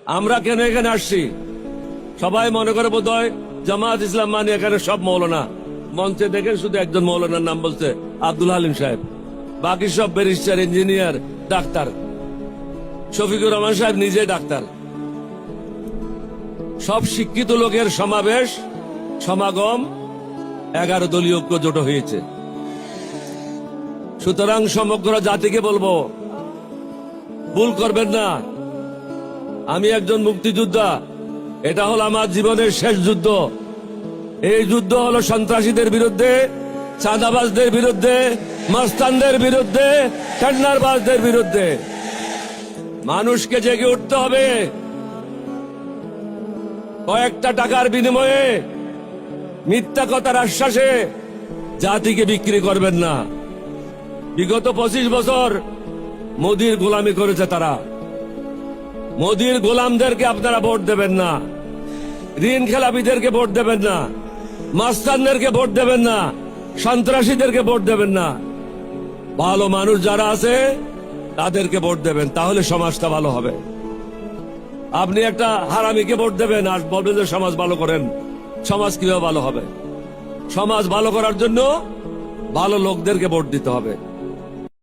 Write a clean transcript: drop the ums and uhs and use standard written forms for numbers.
আমরা কেন এখানে আসছি? সবাই মনে করে বোধহয় জামাত ইসলাম মানে এখানে সব মৌলানা। মঞ্চে দেখেন শুধু একজন মৌলানার নাম বলছে, আব্দুল হালিম সাহেব। বাকি সব barrister, engineer, doctor. Shafiqur Rahman সাহেব নিজে ডাক্তার। সব শিক্ষিত লোকের সমাবেশ, সমাগম, 11 দলীয় ঐক্য জোট হয়েছে। সুতরাং সমগ্র জাতিকে বলবো, ভুল করবেন না। আমি একজন মুক্তিযোদ্ধা, এটা হলো আমার জীবনের শেষ যুদ্ধ। এই যুদ্ধ হলো সন্ত্রাসীদের বিরুদ্ধে, চাঁদাবাজদের বিরুদ্ধে, মাস্তানদের বিরুদ্ধে, টেন্ডারবাজদের বিরুদ্ধে। মানুষকে জেগে উঠতে হবে। কয়েকটা টাকার বিনিময়ে, মিথ্যা কথার আশ্বাসে জাতিকে বিক্রি করবেন না। বিগত 25 বছর মোদির গোলামি করেছে তারা। মোদির গোলামদেরকে আপনারা ভোট দেবেন না। ঋণ খেলাপিদেরকে ভোট দেবেন না। মাস্তানদেরকে ভোট দেবেন না। সন্ত্রাসীদেরকে ভোট দেবেন না। ভালো মানুষ যারা আছে তাদেরকে ভোট দেবেন, তাহলে সমাজটা ভালো হবে। আপনি একটা হারামিকে ভোট দেবেন আর বলবেন যে সমাজ ভালো করেন। সমাজ কিভাবে ভালো হবে? সমাজ ভালো করার জন্য ভালো লোকদেরকে ভোট দিতে হবে।